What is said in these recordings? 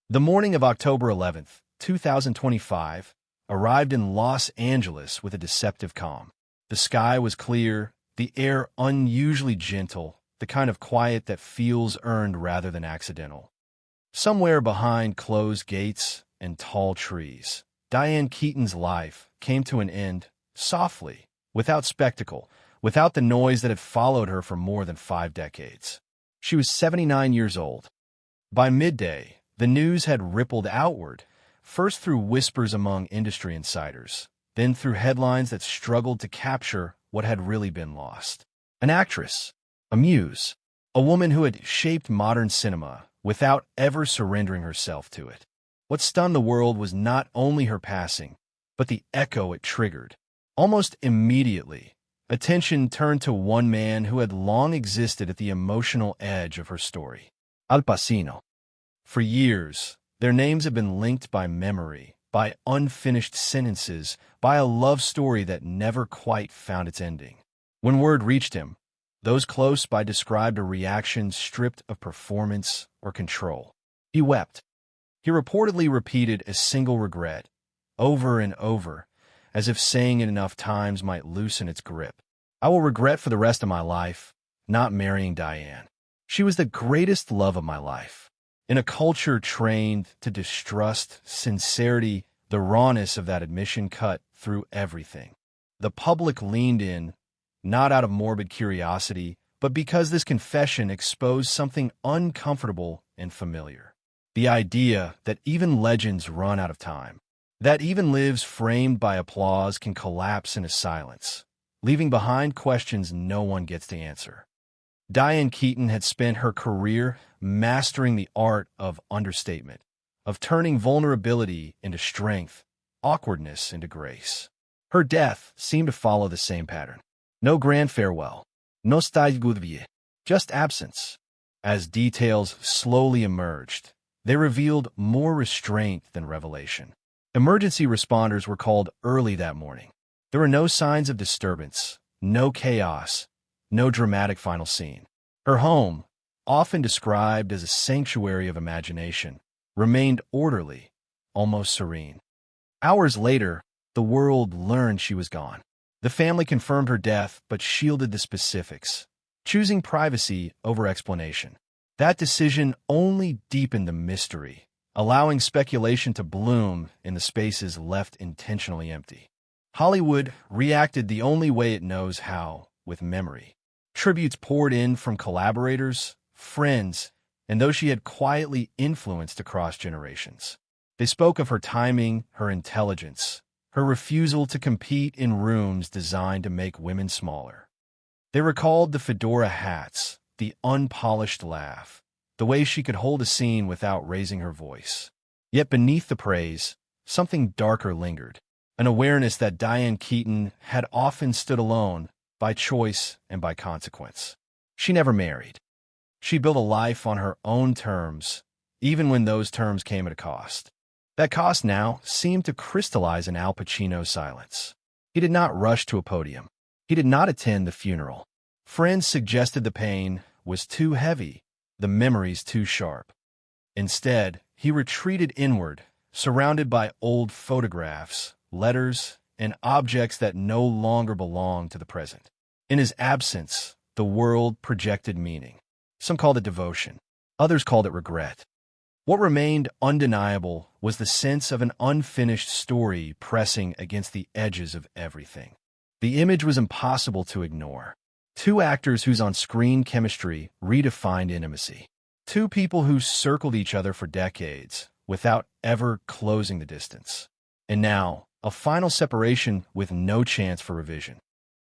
The morning of October 11th, 2025, arrived in Los Angeles with a deceptive calm. The sky was clear, the air unusually gentle, the kind of quiet that feels earned rather than accidental. Somewhere behind closed gates and tall trees, Diane Keaton's life came to an end, softly, without spectacle, without the noise that had followed her for more than 5 decades. She was 79 years old. By midday, the news had rippled outward, first through whispers among industry insiders, then through headlines that struggled to capture what had really been lost. An actress, a muse, a woman who had shaped modern cinema without ever surrendering herself to it. What stunned the world was not only her passing, but the echo it triggered. Almost immediately, attention turned to one man who had long existed at the emotional edge of her story: Al Pacino. For years, their names have been linked by memory, by unfinished sentences, by a love story that never quite found its ending. When word reached him, those close by described a reaction stripped of performance or control. He wept. He reportedly repeated a single regret, over and over, as if saying it enough times might loosen its grip. I will regret for the rest of my life not marrying Diane. She was the greatest love of my life. In a culture trained to distrust sincerity, the rawness of that admission cut through everything. The public leaned in, not out of morbid curiosity, but because this confession exposed something uncomfortable and familiar. The idea that even legends run out of time, that even lives framed by applause can collapse into silence, leaving behind questions no one gets to answer. Diane Keaton had spent her career mastering the art of understatement, of turning vulnerability into strength, awkwardness into grace. Her death seemed to follow the same pattern. No grand farewell, no stade goodbye, just absence. As details slowly emerged, they revealed more restraint than revelation. Emergency responders were called early that morning. There were no signs of disturbance, no chaos, no dramatic final scene. Her home, often described as a sanctuary of imagination, remained orderly, almost serene. Hours later, the world learned she was gone. The family confirmed her death but shielded the specifics, choosing privacy over explanation. That decision only deepened the mystery, allowing speculation to bloom in the spaces left intentionally empty. Hollywood reacted the only way it knows how, with memory. Tributes poured in from collaborators, friends, and those she had quietly influenced across generations. They spoke of her timing, her intelligence, her refusal to compete in rooms designed to make women smaller. They recalled the fedora hats, the unpolished laugh, the way she could hold a scene without raising her voice. Yet beneath the praise, something darker lingered, an awareness that Diane Keaton had often stood alone, by choice and by consequence. She never married. She built a life on her own terms, even when those terms came at a cost. That cost now seemed to crystallize in Al Pacino's silence. He did not rush to a podium. He did not attend the funeral. Friends suggested the pain was too heavy, the memories too sharp. Instead, he retreated inward, surrounded by old photographs, letters, and objects that no longer belonged to the present. In his absence, the world projected meaning. Some called it devotion. Others called it regret. What remained undeniable was the sense of an unfinished story pressing against the edges of everything. The image was impossible to ignore. Two actors whose on-screen chemistry redefined intimacy. Two people who circled each other for decades without ever closing the distance. And now, a final separation with no chance for revision.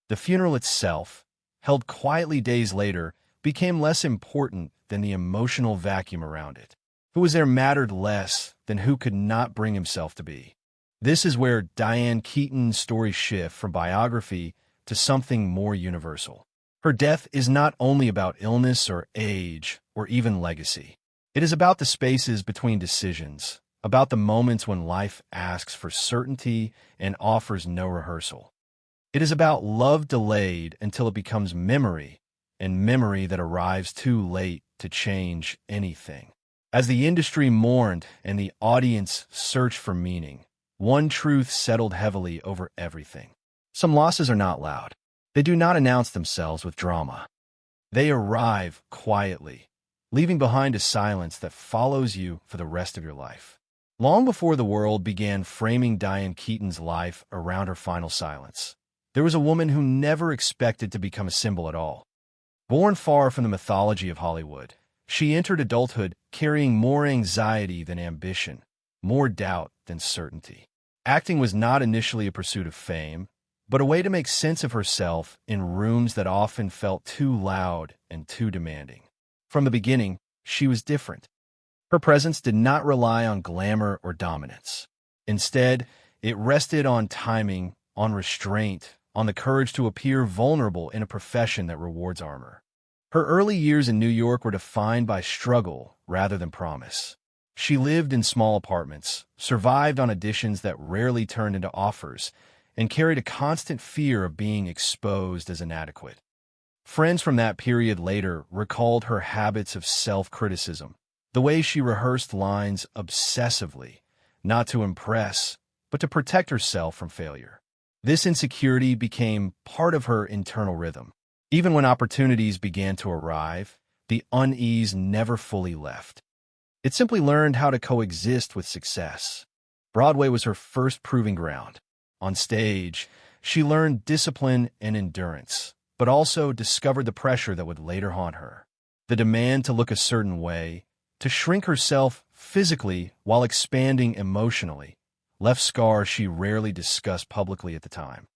The funeral itself, held quietly days later, became less important than the emotional vacuum around it. Who was there mattered less than who could not bring himself to be. This is where Diane Keaton's story shifts from biography to something more universal. Her death is not only about illness or age or even legacy. It is about the spaces between decisions, about the moments when life asks for certainty and offers no rehearsal. It is about love delayed until it becomes memory, and memory that arrives too late to change anything. As the industry mourned and the audience searched for meaning, one truth settled heavily over everything. Some losses are not loud. They do not announce themselves with drama. They arrive quietly, leaving behind a silence that follows you for the rest of your life. Long before the world began framing Diane Keaton's life around her final silence, there was a woman who never expected to become a symbol at all. Born far from the mythology of Hollywood, she entered adulthood carrying more anxiety than ambition, more doubt than certainty. Acting was not initially a pursuit of fame, but a way to make sense of herself in rooms that often felt too loud and too demanding. From the beginning, she was different. Her presence did not rely on glamour or dominance. Instead, it rested on timing, on restraint, on the courage to appear vulnerable in a profession that rewards armor. Her early years in New York were defined by struggle rather than promise. She lived in small apartments, survived on auditions that rarely turned into offers, and carried a constant fear of being exposed as inadequate. Friends from that period later recalled her habits of self-criticism, the way she rehearsed lines obsessively, not to impress, but to protect herself from failure. This insecurity became part of her internal rhythm. Even when opportunities began to arrive, the unease never fully left. It simply learned how to coexist with success. Broadway was her first proving ground. On stage, she learned discipline and endurance, but also discovered the pressure that would later haunt her. The demand to look a certain way, to shrink herself physically while expanding emotionally, left scars she rarely discussed publicly at the time.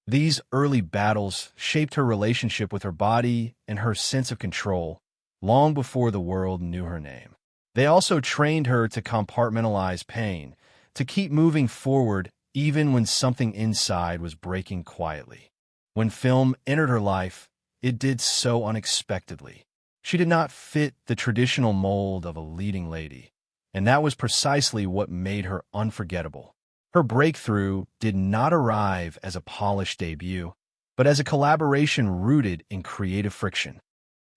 These early battles shaped her relationship with her body and her sense of control long before the world knew her name. They also trained her to compartmentalize pain, to keep moving forward even when something inside was breaking quietly. When film entered her life, it did so unexpectedly. She did not fit the traditional mold of a leading lady, and that was precisely what made her unforgettable. Her breakthrough did not arrive as a polished debut, but as a collaboration rooted in creative friction.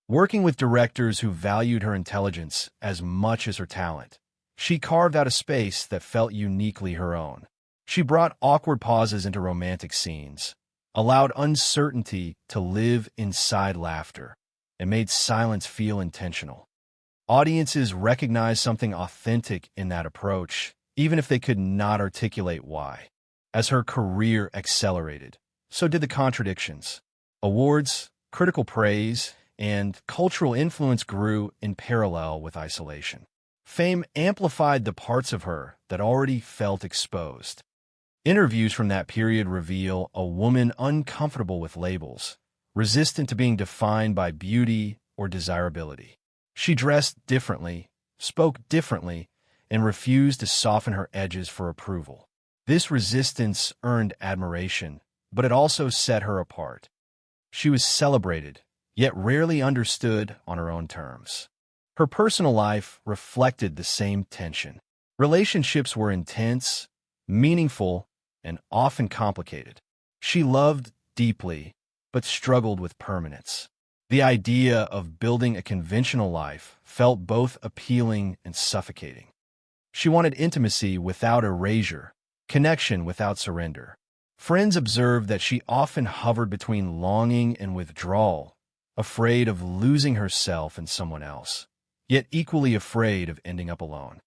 Working with directors who valued her intelligence as much as her talent, she carved out a space that felt uniquely her own. She brought awkward pauses into romantic scenes, allowed uncertainty to live inside laughter, and made silence feel intentional. Audiences recognized something authentic in that approach, even if they could not articulate why. As her career accelerated, so did the contradictions. Awards, critical praise, and cultural influence grew in parallel with isolation. Fame amplified the parts of her that already felt exposed. Interviews from that period reveal a woman uncomfortable with labels, resistant to being defined by beauty or desirability. She dressed differently, spoke differently, and refused to soften her edges for approval. This resistance earned admiration, but it also set her apart. She was celebrated, yet rarely understood on her own terms. Her personal life reflected the same tension. Relationships were intense, meaningful, and often complicated. She loved deeply, but struggled with permanence. The idea of building a conventional life felt both appealing and suffocating. She wanted intimacy without erasure, connection without surrender. Friends observed that she often hovered between longing and withdrawal, afraid of losing herself in someone else, yet equally afraid of ending up alone.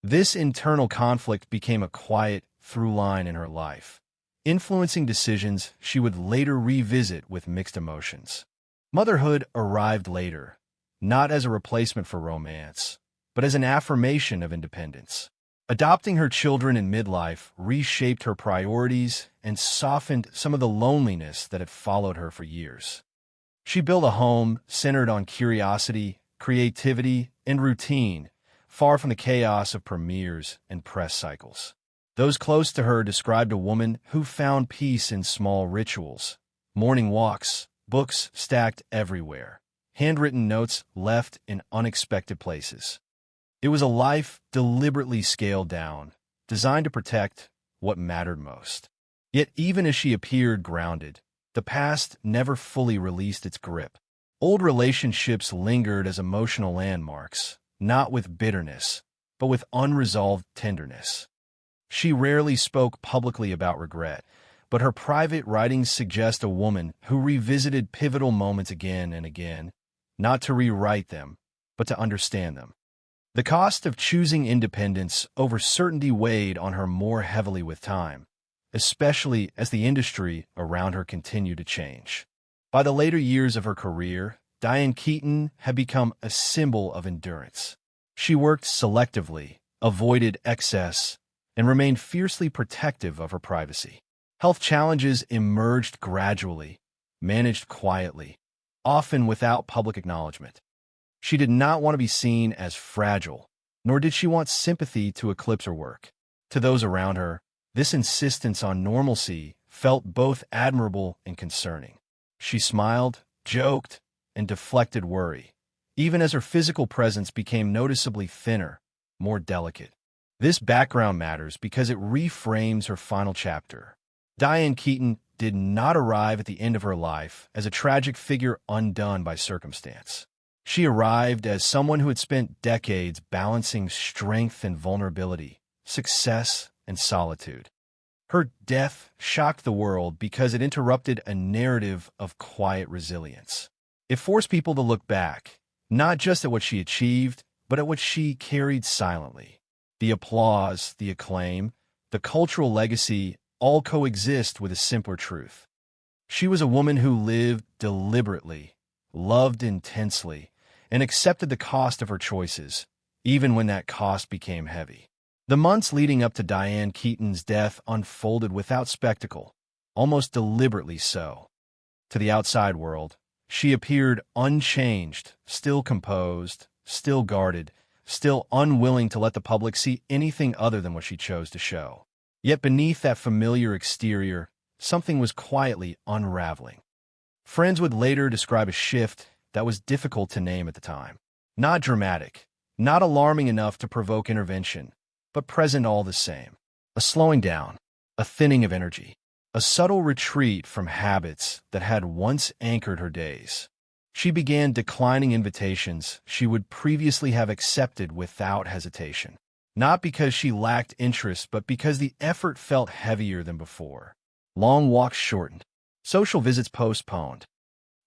This internal conflict became a quiet through line in her life, influencing decisions she would later revisit with mixed emotions. Motherhood arrived later, not as a replacement for romance, but as an affirmation of independence. Adopting her children in midlife reshaped her priorities and softened some of the loneliness that had followed her for years. She built a home centered on curiosity, creativity, and routine, far from the chaos of premieres and press cycles. Those close to her described a woman who found peace in small rituals, morning walks, books stacked everywhere, handwritten notes left in unexpected places. It was a life deliberately scaled down, designed to protect what mattered most. Yet even as she appeared grounded, the past never fully released its grip. Old relationships lingered as emotional landmarks, not with bitterness, but with unresolved tenderness. She rarely spoke publicly about regret, but her private writings suggest a woman who revisited pivotal moments again and again, not to rewrite them, but to understand them. The cost of choosing independence over certainty weighed on her more heavily with time, especially as the industry around her continued to change. By the later years of her career, Diane Keaton had become a symbol of endurance. She worked selectively, avoided excess, and remained fiercely protective of her privacy. Health challenges emerged gradually, managed quietly, often without public acknowledgement. She did not want to be seen as fragile, nor did she want sympathy to eclipse her work. To those around her, this insistence on normalcy felt both admirable and concerning. She smiled, joked, and deflected worry, even as her physical presence became noticeably thinner, more delicate. This background matters because it reframes her final chapter. Diane Keaton did not arrive at the end of her life as a tragic figure undone by circumstance. She arrived as someone who had spent decades balancing strength and vulnerability, success and solitude. Her death shocked the world because it interrupted a narrative of quiet resilience. It forced people to look back, not just at what she achieved, but at what she carried silently. The applause, the acclaim, the cultural legacy all coexist with a simpler truth. She was a woman who lived deliberately, loved intensely, and accepted the cost of her choices, even when that cost became heavy. The months leading up to Diane Keaton's death unfolded without spectacle, almost deliberately so. To the outside world, she appeared unchanged, still composed, still guarded, still unwilling to let the public see anything other than what she chose to show. Yet beneath that familiar exterior, something was quietly unraveling. Friends would later describe a shift that was difficult to name at the time. Not dramatic, not alarming enough to provoke intervention, but present all the same. A slowing down, a thinning of energy, a subtle retreat from habits that had once anchored her days. She began declining invitations she would previously have accepted without hesitation. Not because she lacked interest, but because the effort felt heavier than before. Long walks shortened, social visits postponed,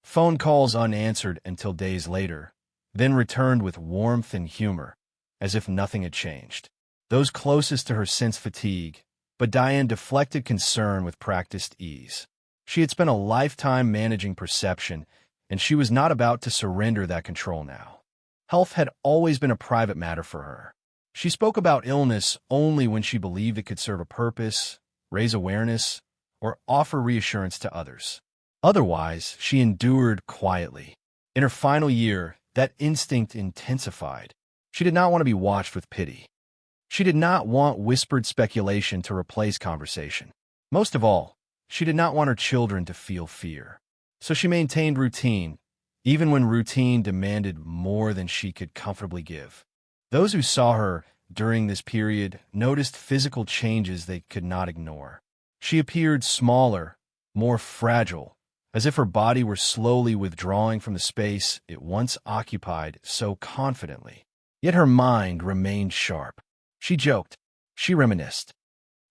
phone calls unanswered until days later, then returned with warmth and humor, as if nothing had changed. Those closest to her sensed fatigue, but Diane deflected concern with practiced ease. She had spent a lifetime managing perception, and she was not about to surrender that control now. Health had always been a private matter for her. She spoke about illness only when she believed it could serve a purpose, raise awareness, or offer reassurance to others. Otherwise, she endured quietly. In her final year, that instinct intensified. She did not want to be watched with pity. She did not want whispered speculation to replace conversation. Most of all, she did not want her children to feel fear. So she maintained routine, even when routine demanded more than she could comfortably give. Those who saw her during this period noticed physical changes they could not ignore. She appeared smaller, more fragile, as if her body were slowly withdrawing from the space it once occupied so confidently. Yet her mind remained sharp. She joked. She reminisced.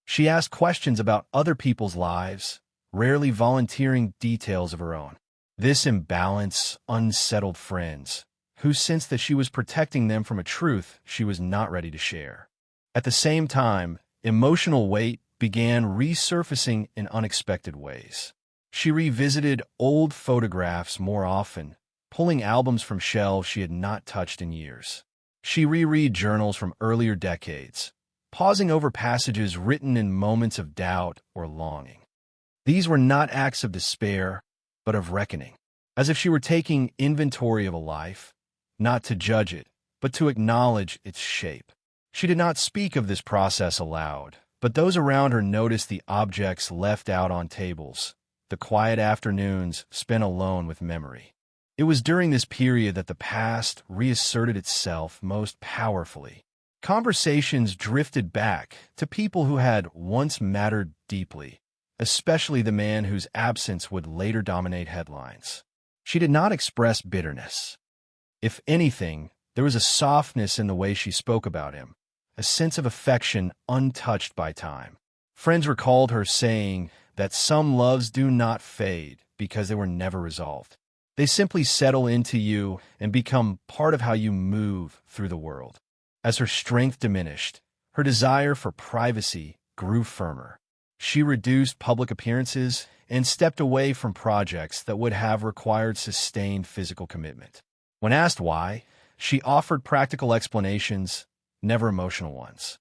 She asked questions about other people's lives, rarely volunteering details of her own. This imbalance unsettled friends, who sensed that she was protecting them from a truth she was not ready to share. At the same time, emotional weight began resurfacing in unexpected ways. She revisited old photographs more often, pulling albums from shelves she had not touched in years. She reread journals from earlier decades, pausing over passages written in moments of doubt or longing. These were not acts of despair, but of reckoning, as if she were taking inventory of a life, not to judge it, but to acknowledge its shape. She did not speak of this process aloud, but those around her noticed the objects left out on tables, the quiet afternoons spent alone with memory. It was during this period that the past reasserted itself most powerfully. Conversations drifted back to people who had once mattered deeply, especially the man whose absence would later dominate headlines. She did not express bitterness. If anything, There was a softness in the way she spoke about him, a sense of affection untouched by time. Friends recalled her saying that some loves do not fade because they were never resolved. They simply settle into you and become part of how you move through the world. As her strength diminished, her desire for privacy grew firmer. She reduced public appearances and stepped away from projects that would have required sustained physical commitment. When asked why, she offered practical explanations, never emotional ones.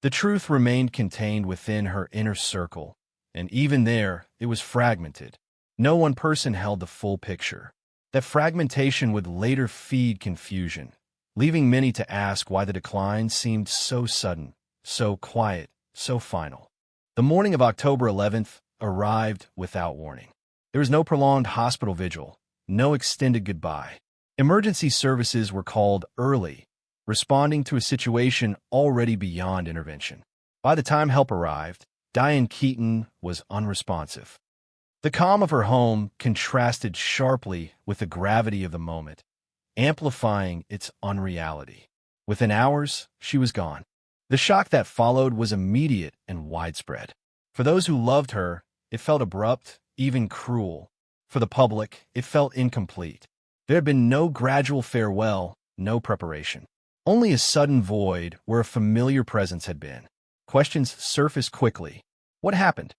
The truth remained contained within her inner circle, and even there, it was fragmented. No one person held the full picture. That fragmentation would later feed confusion, leaving many to ask why the decline seemed so sudden, so quiet, so final. The morning of October 11th arrived without warning. There was no prolonged hospital vigil, no extended goodbye. Emergency services were called early, responding to a situation already beyond intervention. By the time help arrived, Diane Keaton was unresponsive. The calm of her home contrasted sharply with the gravity of the moment, amplifying its unreality. Within hours, she was gone. The shock that followed was immediate and widespread. For those who loved her, it felt abrupt, even cruel. For the public, it felt incomplete. There had been no gradual farewell, no preparation. Only a sudden void where a familiar presence had been. Questions surfaced quickly. What happened?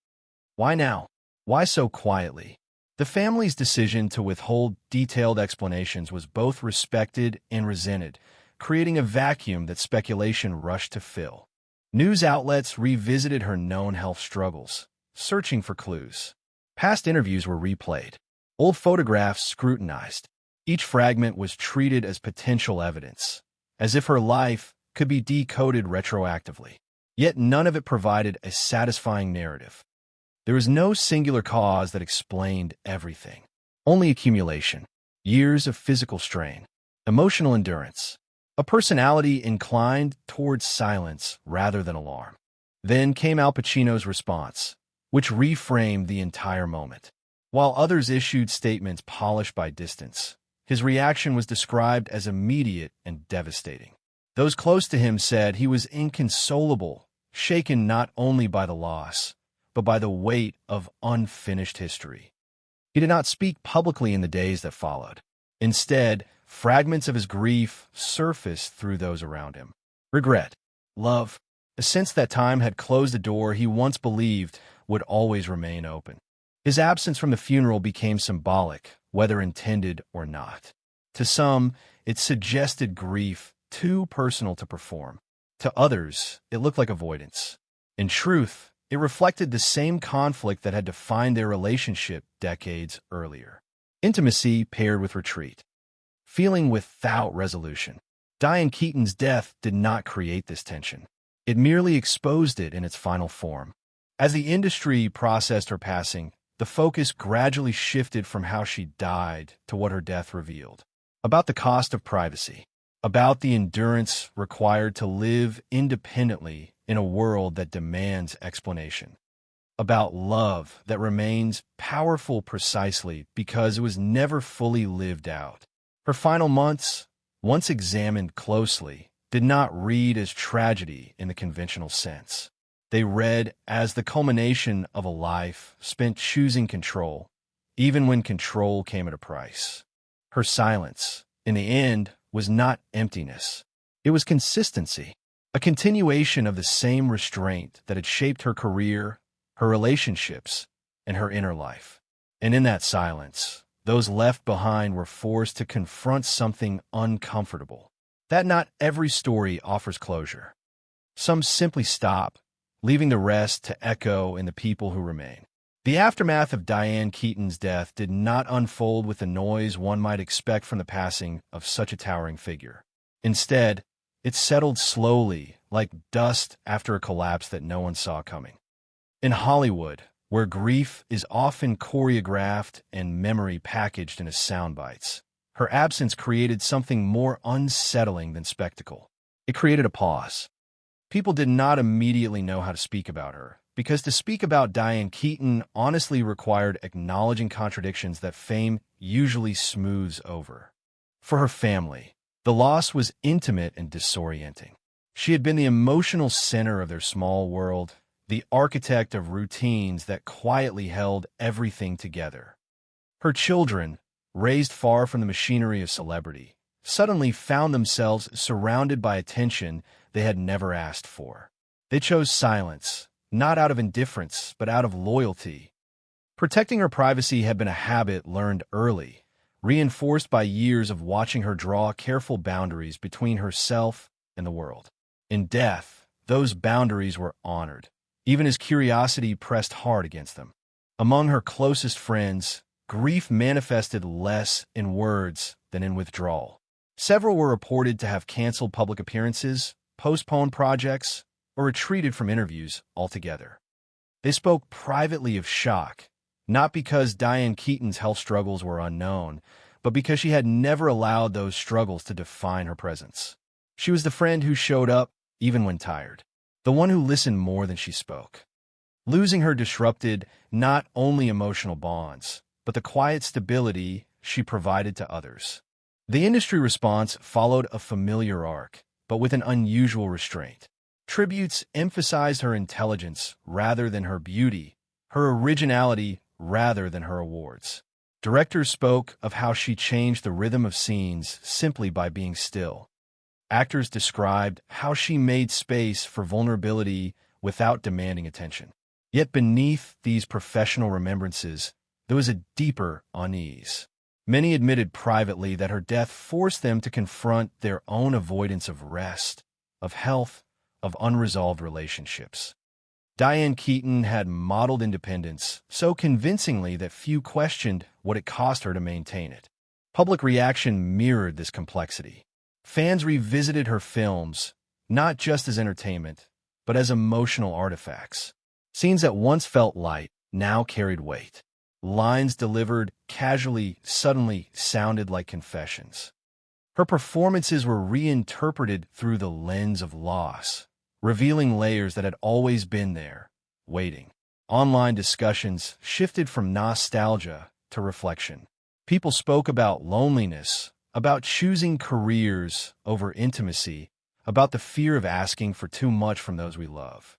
Why now? Why so quietly? The family's decision to withhold detailed explanations was both respected and resented, creating a vacuum that speculation rushed to fill. News outlets revisited her known health struggles, searching for clues. Past interviews were replayed, old photographs scrutinized. Each fragment was treated as potential evidence, as if her life could be decoded retroactively. Yet none of it provided a satisfying narrative. There was no singular cause that explained everything. Only accumulation, years of physical strain, emotional endurance, a personality inclined towards silence rather than alarm. Then came Al Pacino's response, which reframed the entire moment. While others issued statements polished by distance, his reaction was described as immediate and devastating. Those close to him said he was inconsolable, shaken not only by the loss, but by the weight of unfinished history. He did not speak publicly in the days that followed. Instead, fragments of his grief surfaced through those around him. Regret, love, a sense that time had closed a door he once believed would always remain open. His absence from the funeral became symbolic, whether intended or not. To some, it suggested grief too personal to perform. To others, it looked like avoidance. In truth, it reflected the same conflict that had defined their relationship decades earlier. Intimacy paired with retreat. Feeling without resolution. Diane Keaton's death did not create this tension. It merely exposed it in its final form. As the industry processed her passing, the focus gradually shifted from how she died to what her death revealed. About the cost of privacy. About the endurance required to live independently in a world that demands explanation. About love that remains powerful precisely because it was never fully lived out. Her final months, once examined closely, did not read as tragedy in the conventional sense. They read as the culmination of a life spent choosing control, even when control came at a price. Her silence, in the end, was not emptiness. It was consistency, a continuation of the same restraint that had shaped her career, her relationships, and her inner life. And in that silence, those left behind were forced to confront something uncomfortable, that not every story offers closure. Some simply stop, leaving the rest to echo in the people who remain. The aftermath of Diane Keaton's death did not unfold with the noise one might expect from the passing of such a towering figure. Instead, it settled slowly, like dust after a collapse that no one saw coming. In Hollywood, where grief is often choreographed and memory packaged into sound bites, her absence created something more unsettling than spectacle. It created a pause. People did not immediately know how to speak about her, because to speak about Diane Keaton honestly required acknowledging contradictions that fame usually smooths over. For her family, The loss was intimate and disorienting. She had been the emotional center of their small world, the architect of routines that quietly held everything together. Her children, raised far from the machinery of celebrity, suddenly found themselves surrounded by attention they had never asked for. They chose silence, not out of indifference, but out of loyalty. Protecting her privacy had been a habit learned early, reinforced by years of watching her draw careful boundaries between herself and the world. In death, those boundaries were honored, even as curiosity pressed hard against them. Among her closest friends, grief manifested less in words than in withdrawal. Several were reported to have canceled public appearances, postponed projects, or retreated from interviews altogether. They spoke privately of shock, not because Diane Keaton's health struggles were unknown, but because she had never allowed those struggles to define her presence. She was the friend who showed up even when tired, the one who listened more than she spoke. Losing her disrupted not only emotional bonds, but the quiet stability she provided to others. The industry response followed a familiar arc, but with an unusual restraint. Tributes emphasized her intelligence rather than her beauty, her originality rather than her awards. Directors spoke of how she changed the rhythm of scenes simply by being still. Actors described how she made space for vulnerability without demanding attention. Yet beneath these professional remembrances, there was a deeper unease. Many admitted privately that her death forced them to confront their own avoidance of rest, of health, of unresolved relationships. Diane Keaton had modeled independence so convincingly that few questioned what it cost her to maintain it. Public reaction mirrored this complexity. Fans revisited her films, not just as entertainment, but as emotional artifacts. Scenes that once felt light now carried weight. Lines delivered casually suddenly sounded like confessions. Her performances were reinterpreted through the lens of loss, revealing layers that had always been there, waiting. Online discussions shifted from nostalgia to reflection. People spoke about loneliness, about choosing careers over intimacy, about the fear of asking for too much from those we love.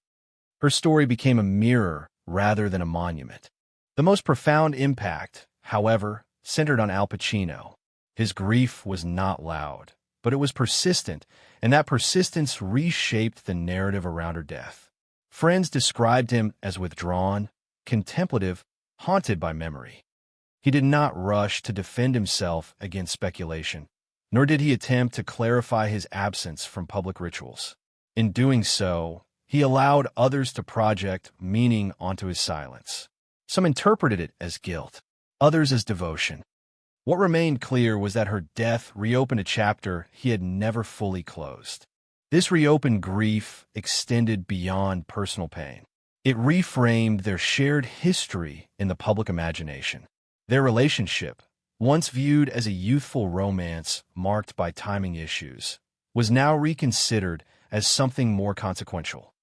Her story became a mirror rather than a monument. The most profound impact, however, centered on Al Pacino. His grief was not loud, but it was persistent, and that persistence reshaped the narrative around her death. Friends described him as withdrawn, contemplative, haunted by memory. He did not rush to defend himself against speculation, nor did he attempt to clarify his absence from public rituals. In doing so, he allowed others to project meaning onto his silence. Some interpreted it as guilt, others as devotion. What remained clear was that her death reopened a chapter he had never fully closed. This reopened grief extended beyond personal pain. It reframed their shared history in the public imagination. Their relationship, once viewed as a youthful romance marked by timing issues, was now reconsidered as something more consequential.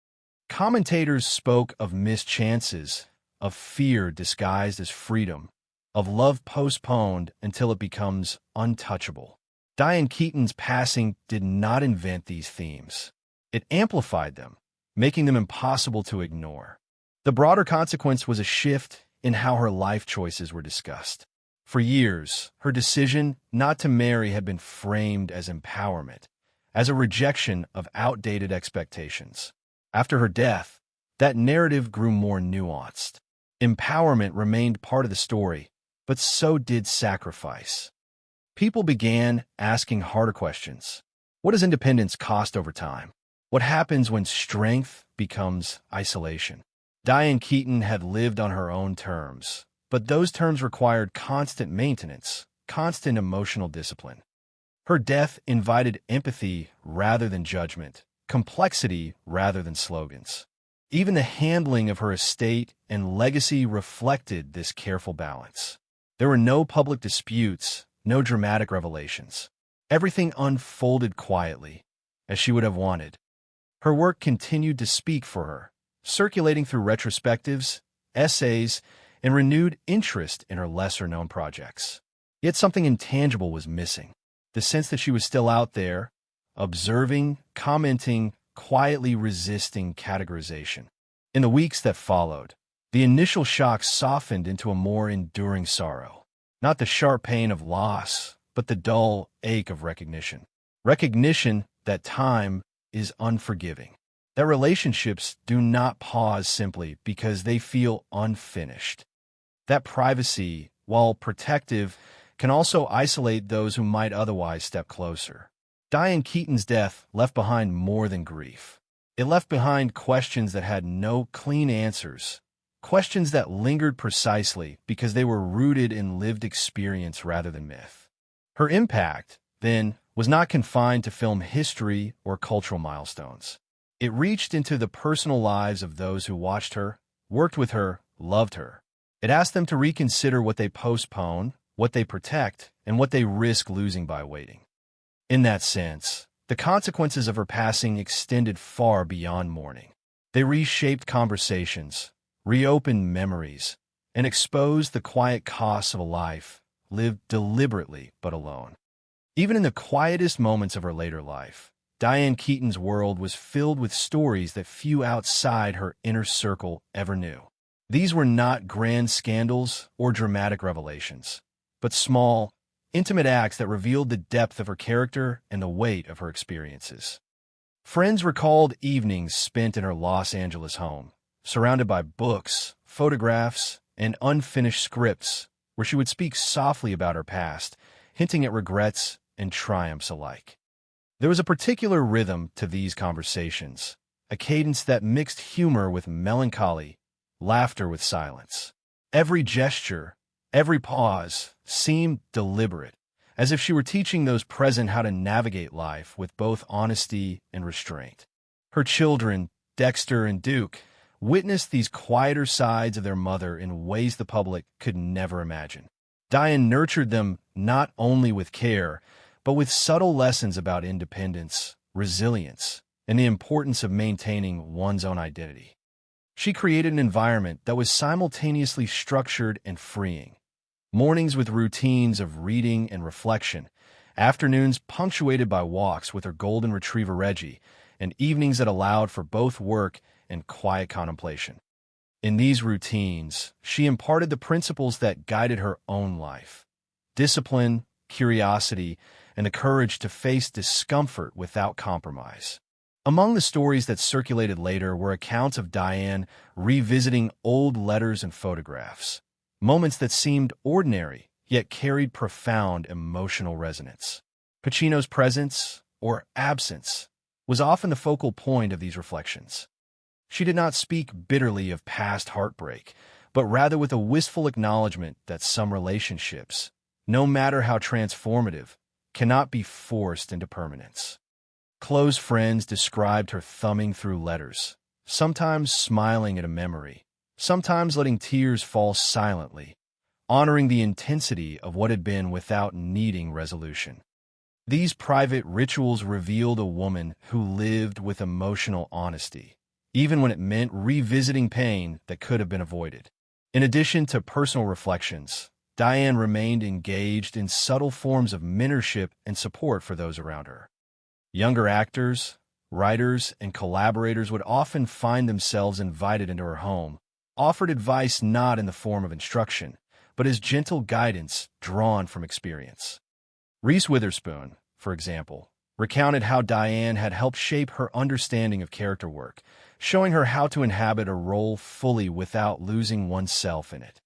Commentators spoke of missed chances, of fear disguised as freedom, of love postponed until it becomes untouchable. Diane Keaton's passing did not invent these themes. It amplified them, making them impossible to ignore. The broader consequence was a shift in how her life choices were discussed. For years, her decision not to marry had been framed as empowerment, as a rejection of outdated expectations. After her death, that narrative grew more nuanced. Empowerment remained part of the story, but so did sacrifice. People began asking harder questions. What does independence cost over time? What happens when strength becomes isolation? Diane Keaton had lived on her own terms, but those terms required constant maintenance, constant emotional discipline. Her death invited empathy rather than judgment, complexity rather than slogans. Even the handling of her estate and legacy reflected this careful balance. There were no public disputes, no dramatic revelations. Everything unfolded quietly, as she would have wanted. Her work continued to speak for her, circulating through retrospectives, essays, and renewed interest in her lesser-known projects. Yet something intangible was missing. the sense that she was still out there, observing, commenting, quietly resisting categorization. In the weeks that followed, the initial shock softened into a more enduring sorrow. Not the sharp pain of loss, but the dull ache of recognition. Recognition that time is unforgiving. That relationships do not pause simply because they feel unfinished. That privacy, while protective, can also isolate those who might otherwise step closer. Diane Keaton's death left behind more than grief. It left behind questions that had no clean answers, questions that lingered precisely because they were rooted in lived experience rather than myth. Her impact, then, was not confined to film history or cultural milestones. It reached into the personal lives of those who watched her, worked with her, loved her. It asked them to reconsider what they postpone, what they protect, and what they risk losing by waiting. In that sense, the consequences of her passing extended far beyond mourning. They reshaped conversations, reopened memories, and exposed the quiet costs of a life lived deliberately but alone. Even in the quietest moments of her later life, Diane Keaton's world was filled with stories that few outside her inner circle ever knew. These were not grand scandals or dramatic revelations, but small, intimate acts that revealed the depth of her character and the weight of her experiences. Friends recalled evenings spent in her Los Angeles home, surrounded by books, photographs, and unfinished scripts, where she would speak softly about her past, hinting at regrets and triumphs alike. There was a particular rhythm to these conversations, a cadence that mixed humor with melancholy, laughter with silence. Every gesture, every pause seemed deliberate, as if she were teaching those present how to navigate life with both honesty and restraint. Her children, Dexter and Duke, witnessed these quieter sides of their mother in ways the public could never imagine. Diane nurtured them not only with care, but with subtle lessons about independence, resilience, and the importance of maintaining one's own identity. She created an environment that was simultaneously structured and freeing. Mornings with routines of reading and reflection, afternoons punctuated by walks with her golden retriever Reggie, and evenings that allowed for both work and quiet contemplation. In these routines, she imparted the principles that guided her own life: discipline, curiosity, and the courage to face discomfort without compromise. Among the stories that circulated later were accounts of Diane revisiting old letters and photographs, moments that seemed ordinary yet carried profound emotional resonance. Pacino's presence, or absence, was often the focal point of these reflections. She did not speak bitterly of past heartbreak, but rather with a wistful acknowledgement that some relationships, no matter how transformative, cannot be forced into permanence. Close friends described her thumbing through letters, sometimes smiling at a memory, sometimes letting tears fall silently, honoring the intensity of what had been without needing resolution. These private rituals revealed a woman who lived with emotional honesty, even when it meant revisiting pain that could have been avoided. In addition to personal reflections, Diane remained engaged in subtle forms of mentorship and support for those around her. Younger actors, writers, and collaborators would often find themselves invited into her home, offered advice not in the form of instruction, but as gentle guidance drawn from experience. Reese Witherspoon, for example, recounted how Diane had helped shape her understanding of character work, showing her how to inhabit a role fully without losing oneself in it.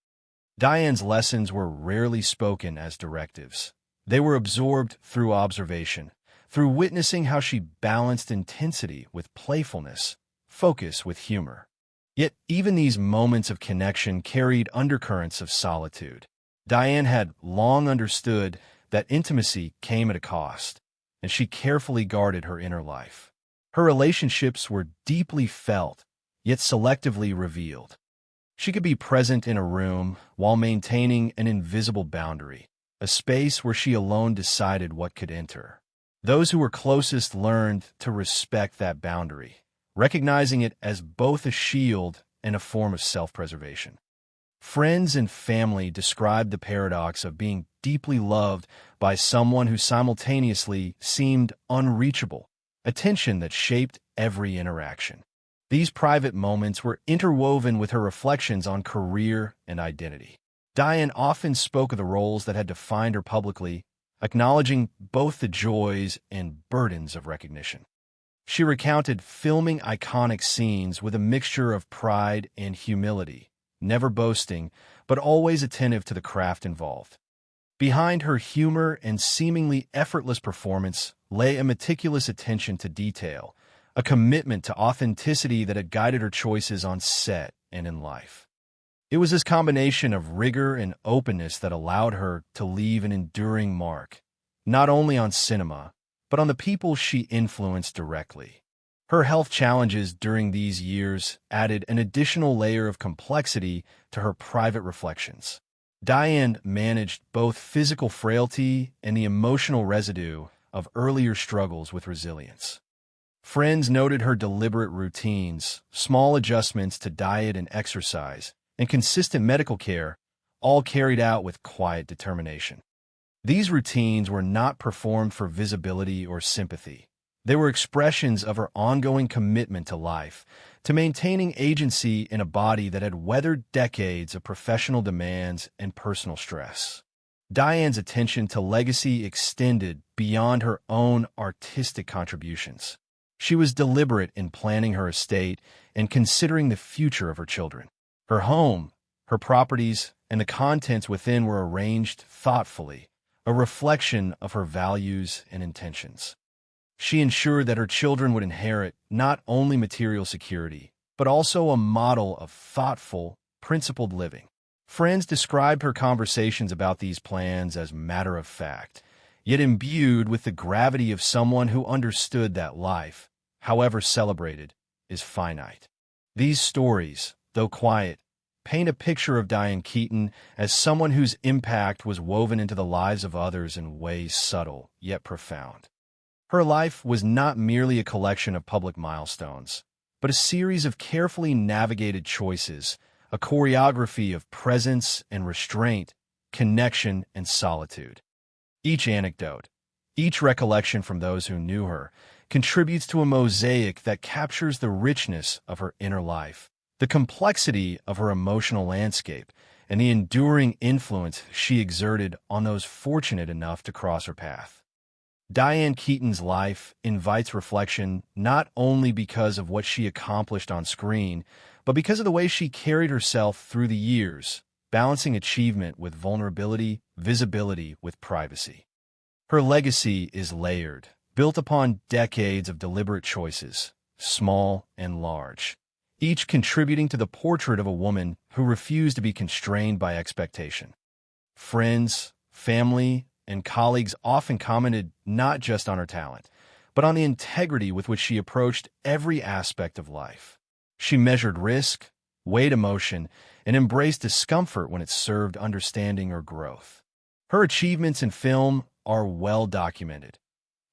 Diane's lessons were rarely spoken as directives. They were absorbed through observation, through witnessing how she balanced intensity with playfulness, focus with humor. Yet even these moments of connection carried undercurrents of solitude. Diane had long understood that intimacy came at a cost, and she carefully guarded her inner life. Her relationships were deeply felt, yet selectively revealed. She could be present in a room while maintaining an invisible boundary, a space where she alone decided what could enter. Those who were closest learned to respect that boundary, recognizing it as both a shield and a form of self-preservation. Friends and family described the paradox of being deeply loved by someone who simultaneously seemed unreachable, a tension that shaped every interaction. These private moments were interwoven with her reflections on career and identity. Diane often spoke of the roles that had defined her publicly, acknowledging both the joys and burdens of recognition. She recounted filming iconic scenes with a mixture of pride and humility, never boasting, but always attentive to the craft involved. Behind her humor and seemingly effortless performance lay a meticulous attention to detail, a commitment to authenticity that had guided her choices on set and in life. It was this combination of rigor and openness that allowed her to leave an enduring mark, not only on cinema, but on the people she influenced directly. Her health challenges during these years added an additional layer of complexity to her private reflections. Diane managed both physical frailty and the emotional residue of earlier struggles with resilience. Friends noted her deliberate routines, small adjustments to diet and exercise, and consistent medical care, all carried out with quiet determination. These routines were not performed for visibility or sympathy. They were expressions of her ongoing commitment to life, to maintaining agency in a body that had weathered decades of professional demands and personal stress. Diane's attention to legacy extended beyond her own artistic contributions. She was deliberate in planning her estate and considering the future of her children. Her home, her properties, and the contents within were arranged thoughtfully, a reflection of her values and intentions. She ensured that her children would inherit not only material security, but also a model of thoughtful, principled living. Friends described her conversations about these plans as matter of fact, yet imbued with the gravity of someone who understood that life, however celebrated, is finite. These stories, though quiet, paint a picture of Diane Keaton as someone whose impact was woven into the lives of others in ways subtle yet profound. Her life was not merely a collection of public milestones, but a series of carefully navigated choices, a choreography of presence and restraint, connection and solitude. Each anecdote, each recollection from those who knew her, contributes to a mosaic that captures the richness of her inner life, the complexity of her emotional landscape, and the enduring influence she exerted on those fortunate enough to cross her path. Diane Keaton's life invites reflection not only because of what she accomplished on screen, but because of the way she carried herself through the years, balancing achievement with vulnerability, visibility with privacy. Her legacy is layered, built upon decades of deliberate choices, small and large, each contributing to the portrait of a woman who refused to be constrained by expectation. Friends, family, and colleagues often commented not just on her talent, but on the integrity with which she approached every aspect of life. She measured risk, weighed emotion, and embraced discomfort when it served understanding or growth. Her achievements in film are well documented.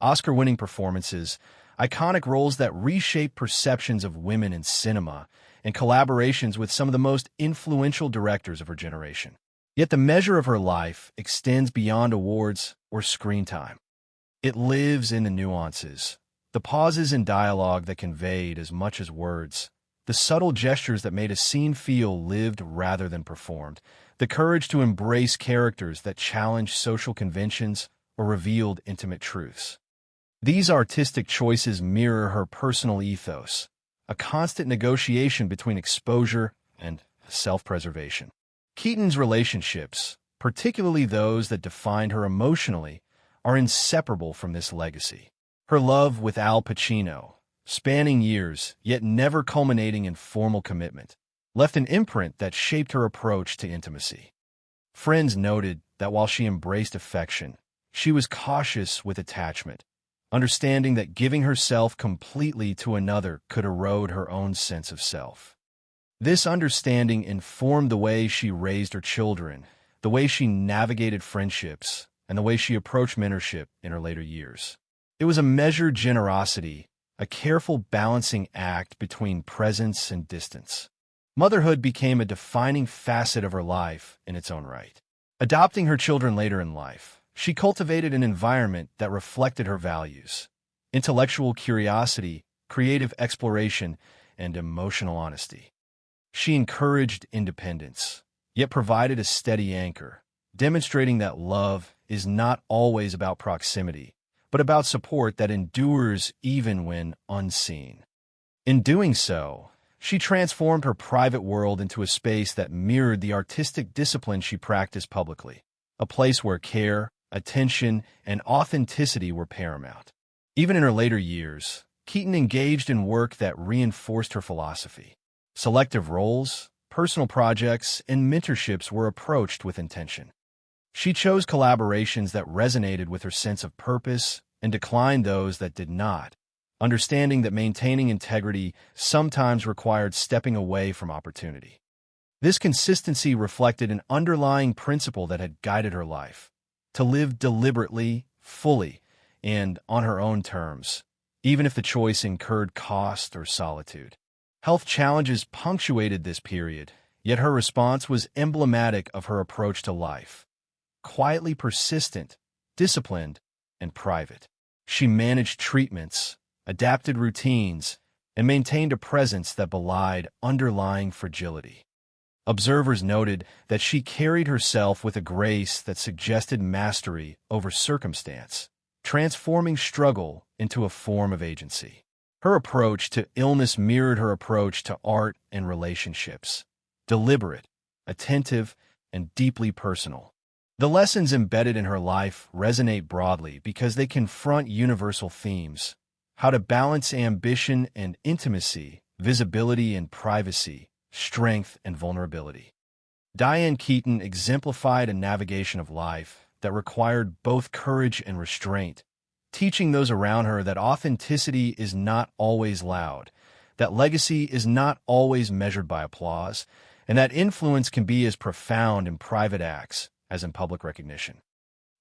Oscar-winning performances, iconic roles that reshape perceptions of women in cinema, and collaborations with some of the most influential directors of her generation. Yet the measure of her life extends beyond awards or screen time. It lives in the nuances, the pauses in dialogue that conveyed as much as words, the subtle gestures that made a scene feel lived rather than performed, the courage to embrace characters that challenged social conventions or revealed intimate truths. These artistic choices mirror her personal ethos, a constant negotiation between exposure and self-preservation. Keaton's relationships, particularly those that defined her emotionally, are inseparable from this legacy. Her love with Al Pacino, spanning years yet never culminating in formal commitment, left an imprint that shaped her approach to intimacy. Friends noted that while she embraced affection, she was cautious with attachment, understanding that giving herself completely to another could erode her own sense of self. This understanding informed the way she raised her children, the way she navigated friendships, and the way she approached mentorship in her later years. It was a measured generosity, a careful balancing act between presence and distance. Motherhood became a defining facet of her life in its own right. Adopting her children later in life, she cultivated an environment that reflected her values: intellectual curiosity, creative exploration, and emotional honesty. She encouraged independence, yet provided a steady anchor, demonstrating that love is not always about proximity, but about support that endures even when unseen. In doing so, she transformed her private world into a space that mirrored the artistic discipline she practiced publicly, a place where care, attention, and authenticity were paramount. Even in her later years, Keaton engaged in work that reinforced her philosophy. Selective roles, personal projects, and mentorships were approached with intention. She chose collaborations that resonated with her sense of purpose and declined those that did not, understanding that maintaining integrity sometimes required stepping away from opportunity. This consistency reflected an underlying principle that had guided her life: to live deliberately, fully, and on her own terms, even if the choice incurred cost or solitude. Health challenges punctuated this period, yet her response was emblematic of her approach to life: quietly persistent, disciplined, and private. She managed treatments, adapted routines, and maintained a presence that belied underlying fragility. Observers noted that she carried herself with a grace that suggested mastery over circumstance, transforming struggle into a form of agency. Her approach to illness mirrored her approach to art and relationships: deliberate, attentive, and deeply personal. The lessons embedded in her life resonate broadly because they confront universal themes: how to balance ambition and intimacy, visibility and privacy, strength and vulnerability. Diane Keaton exemplified a navigation of life that required both courage and restraint, teaching those around her that authenticity is not always loud, that legacy is not always measured by applause, and that influence can be as profound in private acts as in public recognition.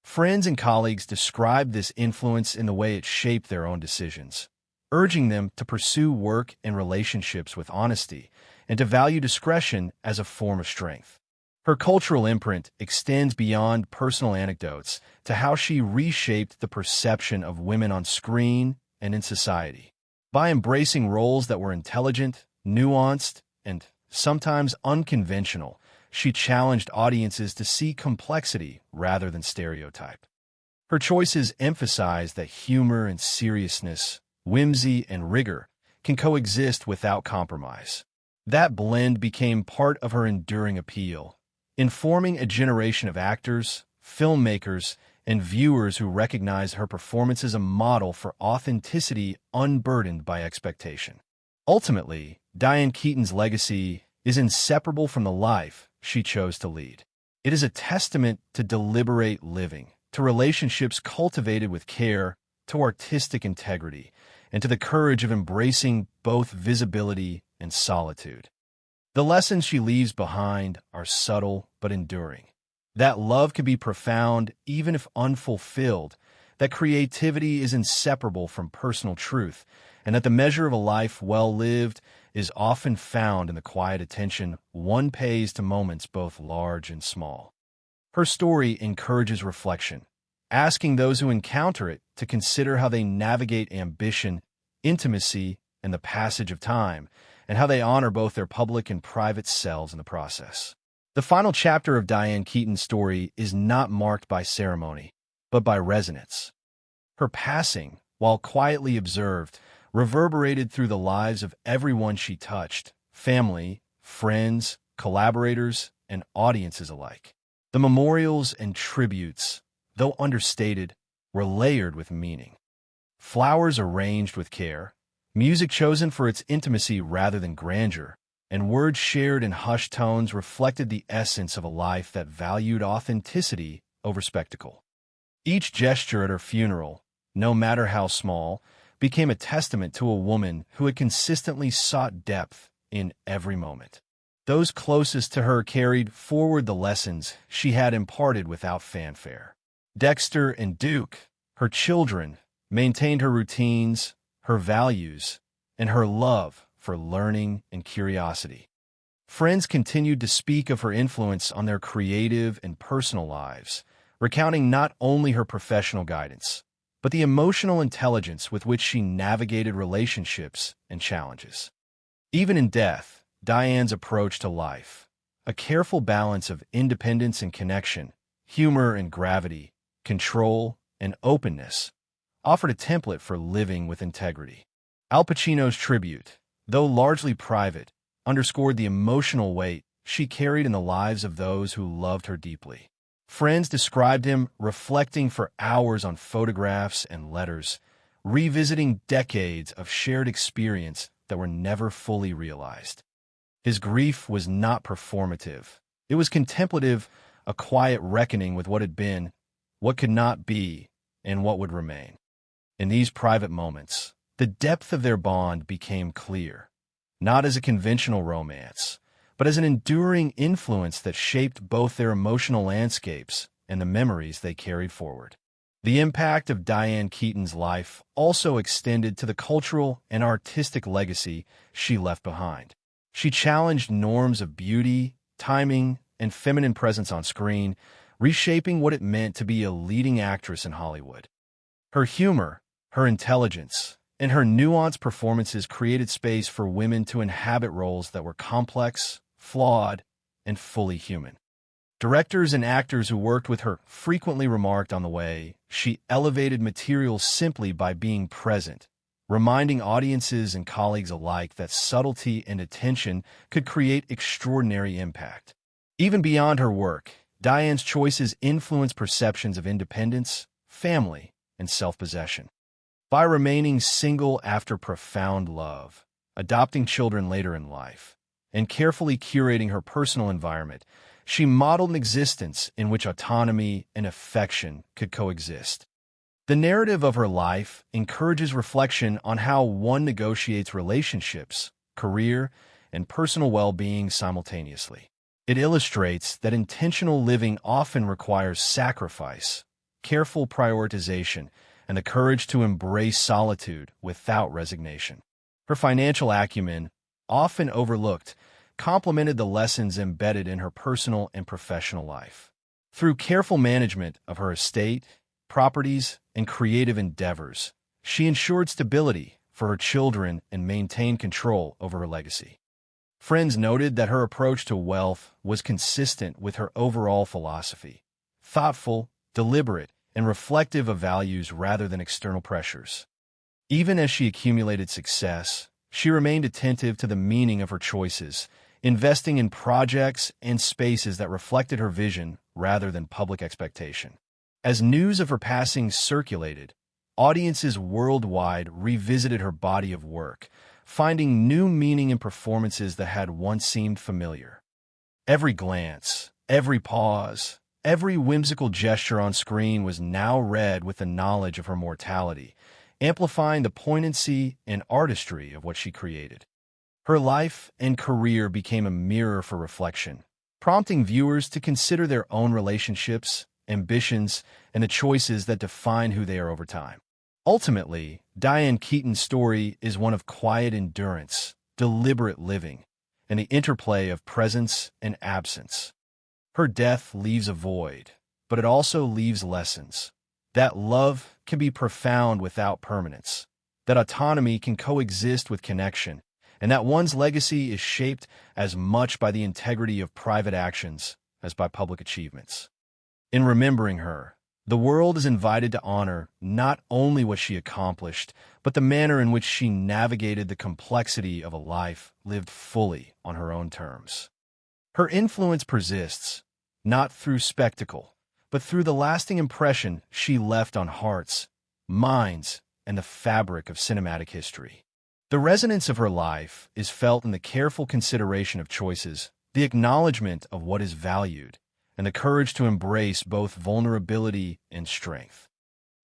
Friends and colleagues described this influence in the way it shaped their own decisions, urging them to pursue work and relationships with honesty and to value discretion as a form of strength. Her cultural imprint extends beyond personal anecdotes to how she reshaped the perception of women on screen and in society. By embracing roles that were intelligent, nuanced, and sometimes unconventional, she challenged audiences to see complexity rather than stereotype. Her choices emphasized that humor and seriousness, whimsy and rigor, can coexist without compromise. That blend became part of her enduring appeal, informing a generation of actors, filmmakers, and viewers who recognize her performance as a model for authenticity unburdened by expectation. Ultimately, Diane Keaton's legacy is inseparable from the life she chose to lead. It is a testament to deliberate living, to relationships cultivated with care, to artistic integrity, and to the courage of embracing both visibility and solitude. The lessons she leaves behind are subtle but enduring: that love can be profound even if unfulfilled, that creativity is inseparable from personal truth, and that the measure of a life well lived is often found in the quiet attention one pays to moments both large and small. Her story encourages reflection, asking those who encounter it to consider how they navigate ambition, intimacy, and the passage of time, and how they honor both their public and private selves in the process. The final chapter of Diane Keaton's story is not marked by ceremony, but by resonance. Her passing, while quietly observed, reverberated through the lives of everyone she touched: family, friends, collaborators, and audiences alike. The memorials and tributes, though understated, were layered with meaning. Flowers arranged with care, music chosen for its intimacy rather than grandeur, and words shared in hushed tones reflected the essence of a life that valued authenticity over spectacle. Each gesture at her funeral, no matter how small, became a testament to a woman who had consistently sought depth in every moment. Those closest to her carried forward the lessons she had imparted without fanfare. Dexter and Duke, her children, maintained her routines, her values, and her love for learning and curiosity. Friends continued to speak of her influence on their creative and personal lives, recounting not only her professional guidance, but the emotional intelligence with which she navigated relationships and challenges. Even in death, Diane's approach to life, a careful balance of independence and connection, humor and gravity, control and openness, offered a template for living with integrity. Al Pacino's tribute, though largely private, underscored the emotional weight she carried in the lives of those who loved her deeply. Friends described him reflecting for hours on photographs and letters, revisiting decades of shared experience that were never fully realized. His grief was not performative. It was contemplative, a quiet reckoning with what had been, what could not be, and what would remain. In these private moments, the depth of their bond became clear, not as a conventional romance, but as an enduring influence that shaped both their emotional landscapes and the memories they carried forward. The impact of Diane Keaton's life also extended to the cultural and artistic legacy she left behind. She challenged norms of beauty, timing, and feminine presence on screen, reshaping what it meant to be a leading actress in Hollywood. Her humor, her intelligence, and her nuanced performances created space for women to inhabit roles that were complex, flawed, and fully human. Directors and actors who worked with her frequently remarked on the way she elevated material simply by being present, reminding audiences and colleagues alike that subtlety and attention could create extraordinary impact. Even beyond her work, Diane's choices influenced perceptions of independence, family, and self-possession. By remaining single after profound love, adopting children later in life, and carefully curating her personal environment, she modeled an existence in which autonomy and affection could coexist. The narrative of her life encourages reflection on how one negotiates relationships, career, and personal well-being simultaneously. It illustrates that intentional living often requires sacrifice, careful prioritization, and the courage to embrace solitude without resignation. Her financial acumen, often overlooked, complemented the lessons embedded in her personal and professional life. Through careful management of her estate, properties, and creative endeavors, she ensured stability for her children and maintained control over her legacy. Friends noted that her approach to wealth was consistent with her overall philosophy, thoughtful, deliberate, and reflective of values rather than external pressures. Even as she accumulated success, she remained attentive to the meaning of her choices, investing in projects and spaces that reflected her vision rather than public expectation. As news of her passing circulated, audiences worldwide revisited her body of work, finding new meaning in performances that had once seemed familiar. Every glance, every pause, every whimsical gesture on screen was now read with the knowledge of her mortality, amplifying the poignancy and artistry of what she created. Her life and career became a mirror for reflection, prompting viewers to consider their own relationships, ambitions, and the choices that define who they are over time. Ultimately, Diane Keaton's story is one of quiet endurance, deliberate living, and the interplay of presence and absence. Her death leaves a void, but it also leaves lessons. That love can be profound without permanence, that autonomy can coexist with connection, and that one's legacy is shaped as much by the integrity of private actions as by public achievements. In remembering her, the world is invited to honor not only what she accomplished, but the manner in which she navigated the complexity of a life lived fully on her own terms. Her influence persists, not through spectacle, but through the lasting impression she left on hearts, minds, and the fabric of cinematic history. The resonance of her life is felt in the careful consideration of choices, the acknowledgement of what is valued, and the courage to embrace both vulnerability and strength.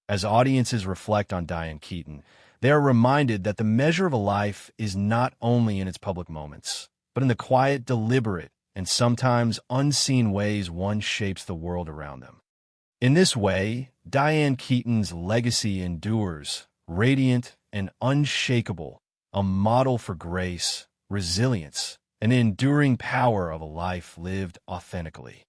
As audiences reflect on Diane Keaton, they are reminded that the measure of a life is not only in its public moments, but in the quiet, deliberate, and sometimes unseen ways one shapes the world around them. In this way, Diane Keaton's legacy endures, radiant and unshakable, a model for grace, resilience, an enduring power of a life lived authentically.